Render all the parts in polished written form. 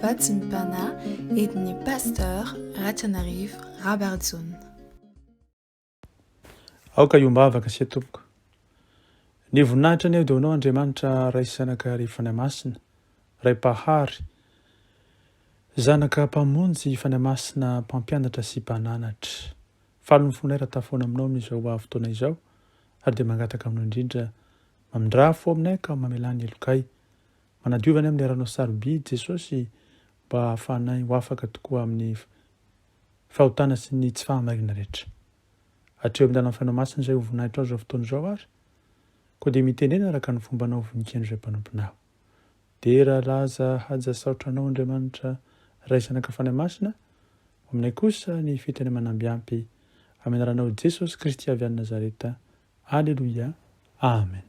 Vatsimpana et Dieu Pasteur RATINARIVO Rabarijaona. Aoka iombavaka sy tompoko. Ny voninahitra ny eo dia honao Andriamanitra ray sanaka ry fanahy masina, ray pahary, zanaka mpamonjy fanahy masina, mpampianatra sy mpananatra. Falo ny fonay raha tafoana aminao amin'izao fotoana izao, ary dia mangataka aminao indrindra mamindra fo aminay ka mamelany elokay, manadiovana amin'ny aranao sarobidy Jesosy mba hahafahanay ho afaka tokoa amin'ny fahotana sy ny tsy fahamarina rehetra. Hatreo amin'ny fanahy masina izay ho voninahitra ao izao fotoana izao ary, koa dia mitenena araka ny fombanao vonikendry izay mpanomponao. Dia raha laza haja saotranao Andriamanitra ray sanaka fanahy masina, aminay kosa ny fiteny manambiampy amin'ny anaranao Jesosy Kristy avy any Nazareta. Alleluia. Amen.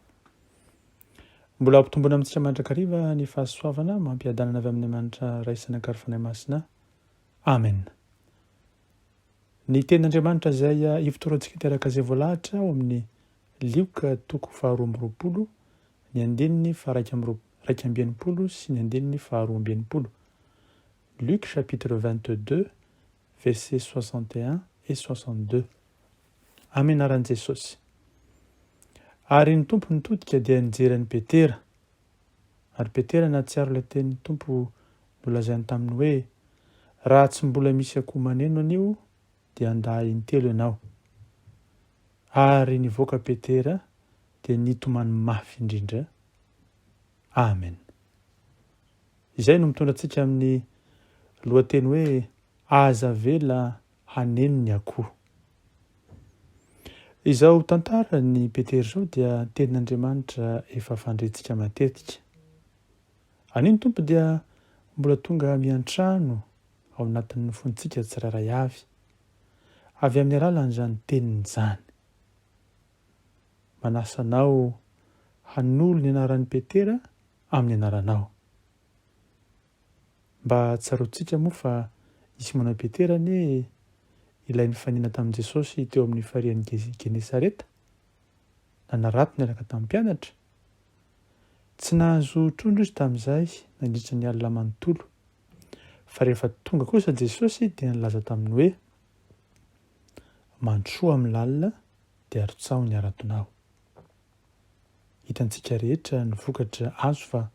Mbola ampitombona amintsika mandrakariva ny fahasoavana mampiadanana avy amin'ny Amanitra ray sanaka fanahy masina. Amen. Ny tenin'Andriamanitra izay ivitorantsika teraka izay voalahatra ao amin'ny Lioka toko faharoa amby roapolo, ny andininy raika amby enimpolo sy ny andininy faharoa amby enimpolo. Luc chapitre 22, versets 61 et 62. Amin'ny anaran'i Jesosy. Ary ny tompo nitodika dia nijery Petera. Ary Petera nahatsiaro ilay tenin'ny tompo nolazainy taminy hoe, raha tsy mbola misy akoho haneno anio dia andahy intelo ianao. Ary nivoaka Petera dia nitomany mafy indrindra. Amen. Izay no mitondra antsika amin'ny lohateny hoe avela haneno ny akoho. Izao tantara ny Petera izao dia tenin'Andriamanitra efa fandrentsika matetika. Aniny tompo dia mbola tonga miantrano ao anatin'ny fontsika tsirairay avy amin'ny alalan'izany tenin'izany. Manasanao hanolo ny anaran'ny Petera amin'ny anaranao. Mba tsaroantsika moa fa isy manao Petera ne ilay nifanina tamin'i Jesosy teo amin'ny farian'i Genesareta, nanarato niaraka tamin'ny mpianatra. Tsy nahazo trondro izy tamin'izay nandritra ny alina manontolo. Fa rehefa tonga kosa Jesosy dia nilaza taminy hoe, mandrosoa amin'ny lalina dia arotsao ny aratonao. Hitantsika rehetra ny vokatra azo fa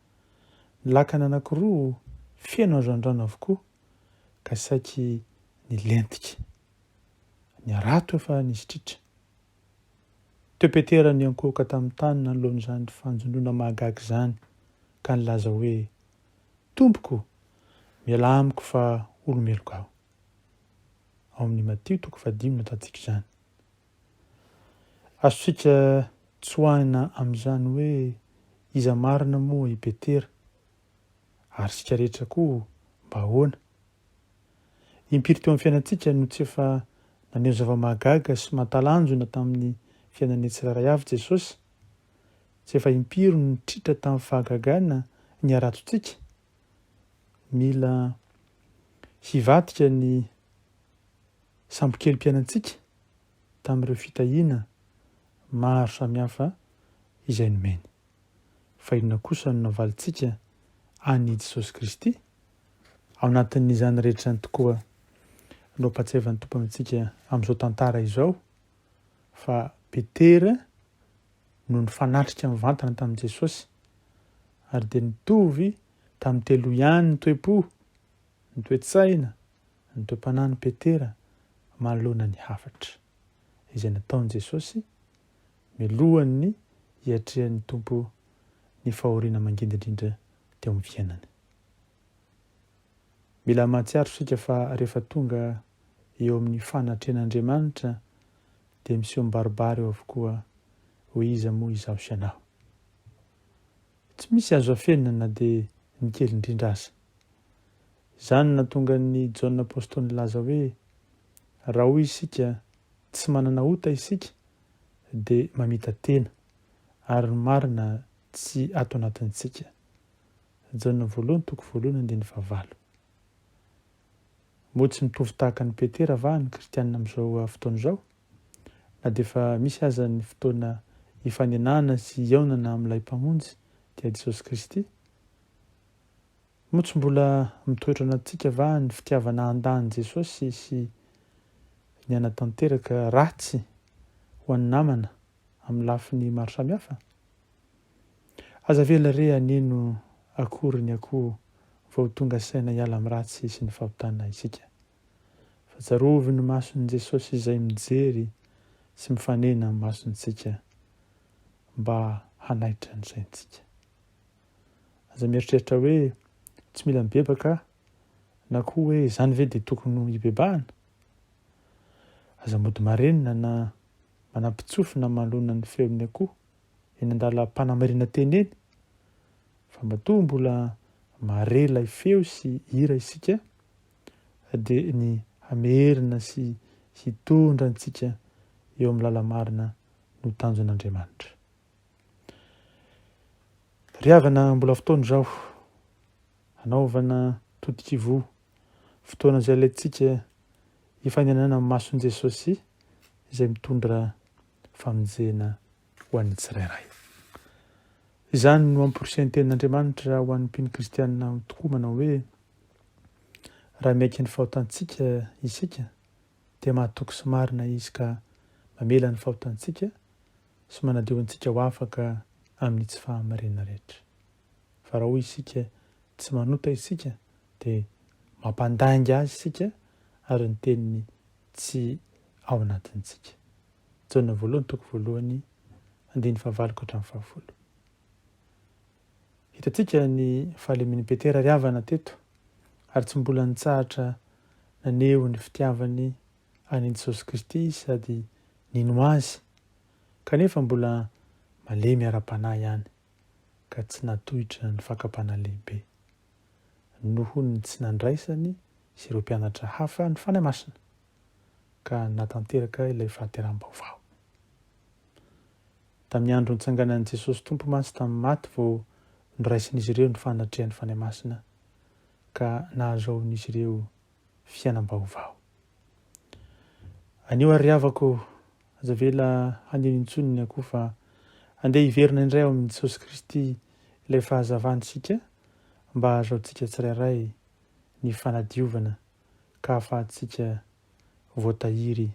ny lakana anankiroa feno azo andrano avokoa ka saiky nilentika. Ny arato efa nisitritra. Teo Petera ny ankohoka tamin'ny tany nanoloan'izany fanjonona mahagaga izany ka nilaza hoe, Tompoko, miala amiko fa olomeloko aho. Ao amin'ny Matio toko 5 atantsika izany. Azontsika tsoahina amin'izany hoe iza marina moa i Petera, ary sika rehetra koa mba ahoana. Impiry teo amin'ny fiainantsika no tsy efa naneo zava-mahagaga sy mahatalanjona tamin'ny fiainan'ny tsirairay avy Jesosy. Tsy efa impiry no nitritra tamin'ny fahagagana ny aratontsika. Mila hivadika ny sambokely-piainantsika tamin'ireo fitahiana maro samihafa izay nomeny. Fa inona kosa no navalintsika an'i Jesosy Kristy ao anatin'izany rehetra ny tokoa no mpahatsiavan'ny tompo amintsika amin'izao tantara izao, fa Petera no nifanatrika mivantana tamin'i Jesosy, ary dia nitovy tamin'ny telo ihany ny toe-po, ny toe-tsaina, ny toe-panahiny Petera manoloana ny Hafatra, izay nataon'i Jesosy milohany hiatrehan'ny tompo ny fahoriana mangindy indrindra teo amin'ny fiainany. Mila mahatsiaro sika fa rehefa tonga eo amin'ny fanatrehan'Andriamanitra dia miseho mibaribary eo avokoa ho iza moa izaho sy ianao. Tsy misy azo afenina na dia ny kely indrindra aza. Izany nahatonga ny Jaona apôstôly nilaza hoe, raha hoy isika tsy manana ota isika dia mamita tena, ary ny marina tsy ato anatintsika. Jaona 1:9. Moa tsy mitovy tahaka ny Petera va ny kristianina amin'izao fotoana izao? Na dia efa misy aza ny fotoana hifanenana sy hiaonana amin'ilay mpamonjy dia Jesosy Kristy. moa tsy mbola mitoetra anatintsika va ny fitiavana andany Jesosy sy ny anatanteraka ratsy ho an'ny namana amin'ny lafiny maro samihafa? Aza avela re haneno akory ny akoho vao tonga saina hiala amin'ny ratsy sy ny fampitana isika. Fa tsarovy ny mason'i Jesosy izay mijery sy mifanena amin'ny masontsika mba hanaitra ny saintsika. Aza mieritreritra hoe tsy mila mibebaka na koa hoe izany ve dia tokony hibebahana? Aza mody marenina na manampitsofina manoloana ny feon'ny akoho eny andalam-panamarina teny eny, fa matoa mbola mare ilay feo sy hira isika dia ny hamerina sy hitondra antsika eo amin'ny lalamarina no tanjon'Andriamanitra. Ry havana, mbola fotoana izao hanaovana todi-kivo, fotoana izay ilaintsika hifaninana amin'ny mason'i Jesosy izay mitondra famonjena ho an'ny tsirairay. Izany no ampirisian'ny tenin'Andriamanitra ho an'ny mpino kristianina tokoa manao hoe raha miaiky ny fahotantsika isika dia mahatoky sy marina izy ka mamela ny fahotantsika sy manadio antsika ho afaka amin'ny tsy fahamarinana rehetra. Fa raha hoy isika tsy manota isika dia mampandangy azy isika ary ny teniny tsy ao anatintsika. Jaona 1:1-9 Hitantsika ny fahalemin'i Petera ry havana teto, ary tsy mbola nitsahatra naneho ny fitiavany an'i Jesosy Kristy sady nino azy, kanefa mbola malemy ara-panahy ihany ka tsy natohitra ny fakapana lehibe noho ny tsy nandraisany sy ireo mpianatra hafa ny fanahy masina ka natanteraka ilay fahateram-baovao. Tamin'ny andro nitsanganan'i Jesosy Tompo masy tamin'ny maty vao niraisin'izy ireo ny fanatrehan'ny fanahy masina ka nahazoan'izy ireo fiainam-baovao. Anio ary havako, aza vela haneno intsony ny akoho fa andeha hiverina indray ao amin'i Jesosy Kristy ilay fahazavantsika mba hahazoantsika tsirairay ny fanadiovana ka ahafahantsika voatahiry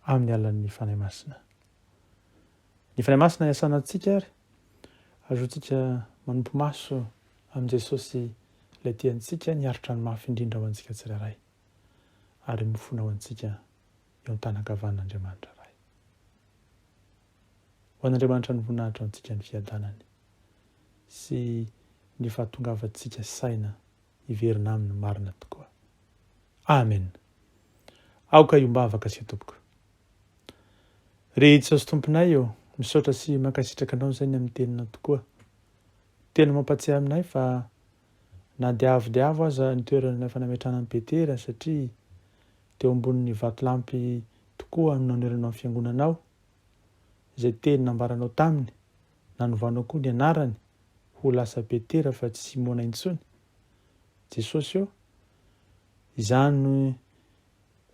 amin'ny alalan'ny fanahy masina. Ny fanahy masina hiasana antsika ary ahazoantsika manompo maso amin'i Jesosy ilay tiantsika niaritra ny mafy indrindra ho antsika tsirairay ary mifona ho antsika eo an-tanakavan'Andriamanitra iray. Ho an'Andriamanitra ny voninahitra ho antsika ny fiadanany sy ny fahatongavantsika saina hiverina aminy marina tokoa. Amen. Aoka iombavaka sy tompoko. Ry Jesosy tomponay eo, misaotra sy mankasitraka anao izay ny amin'ny tenina tokoa. Tena mampatsiahy aminay fa na dia avo aza ny toerana efa nametrahana an'i Petera satria teo ambonin'ny vatolampy tokoa no naneranao amin'ny fiangonanao izay teny nambaranao taminy, nanovanao koa ny anarany ho lasa Petera fa tsy Simona intsony. Jesosy eo, izany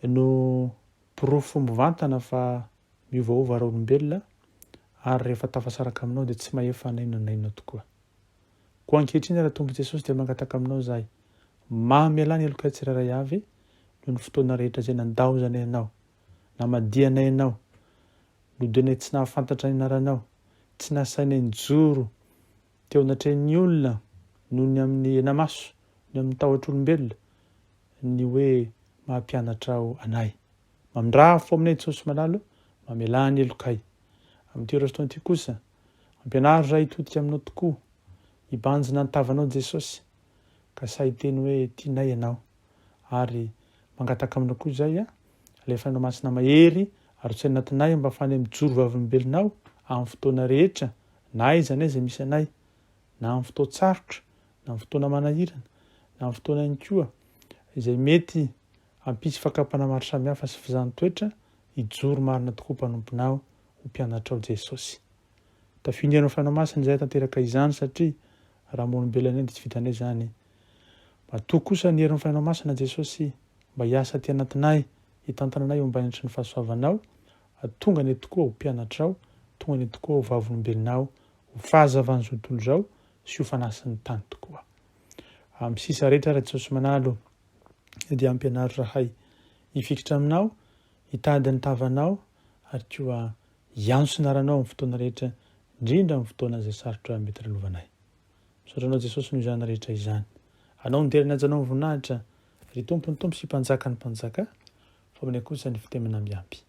no pirofo mivantana fa miovaova ra-olombelona ary rehefa tafasaraka aminao dia tsy mahefa nainona tokoa. Koa ankehitriny raha Tompo Jesosy dia mangataka aminao izahay, mahamialany aloka tsirairay avy noho ny fotoana rehetra izay nandaozanay ianao, namadianay ianao, nodinay tsy nahafantatra ny anaranao, tsy nasainay nijoro teo anatrehan'ny olona noho ny amin'ny enamaso, ny amin'ny tahotr'olombelona, ny hoe mampianatra ao anay. Mamindrafo aminay Jesosy malalo, mamelany elokay. Amin'ny toerana fotoana ity kosa, ampianaro izahay hitodika aminao tokoa, hibanjina ny tavanao Jesosy, ka sahy teny hoe tianay ianao, ary mangataka aminao koa izay ilay fanahy masina mahery ary tsy anatinay mba fanay mijoro vavolombelonao amin'ny fotoana rehetra, na aiza n'aiza misy anay, na amin'ny fotoana tsarotra, na amin'ny fotoana manahirana, na amin'ny fotoana ihany koa izay mety hampisy fakapana maro samihafa sy fizahanttoetra, hijoro marina tokoa mpanomponao ho mpianatra ao Jesosy. Tafindranao fanahy masina izay tanteraka izany satria raha molombelona dia tsy vitanay izany. Matoa kosa ny herin'ny fanahy masina Jesosy mba hiasa ty anatinay, hitantana anay eo ambanitry ny fahasoavanao, tonga ny tokoa ho mpianatrao, tonga ny tokoa ho vavolombelonao, ho fahazavan'izao tontolo izao sy ho fanasin'ny tany tokoa. amin'ny sisa rehetra raha Jesosy manalo dia ampianary rahay hifikitra aminao, hitady ny tavanao ary koa hiansonaranao amin'ny fotoana rehetra, indrindra amin'ny fotoana izay sarotra mety ralovanay. Misaotranao Jesosy no izany rehetra izany. Anao niterina ajanao ny voninahitra, ry Tompo sy mpanjaka ny mpanjaka, fa aminay kosa ny fitemana miampy.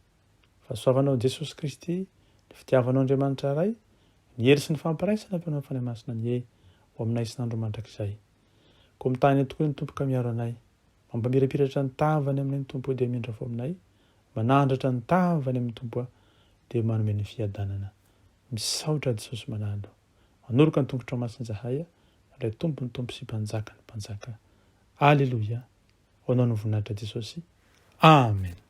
Fa soavanao Jesosy Kristy, ny fitiavanao Andriamanitra ray, ny hery sy ny fampiraisana ampianao fanay masina ny ho aminay sy n'andro mandrakizay. Koa mitany tokoa ny Tompo ka miaro anay, mampamirapiratra ny tavany aminay ny Tompo dia mindra fo aminay, manandratra ny tavany amin'ny Tompo dia manome ny fiadanana. Misaotra Jesosy manalo, manoroka ny tongotra masina zahay, ilay Tompo sy mpanjaka ny mpanjaka. Alleluia. Ho anao ny voninahitra Jesosy. Amen.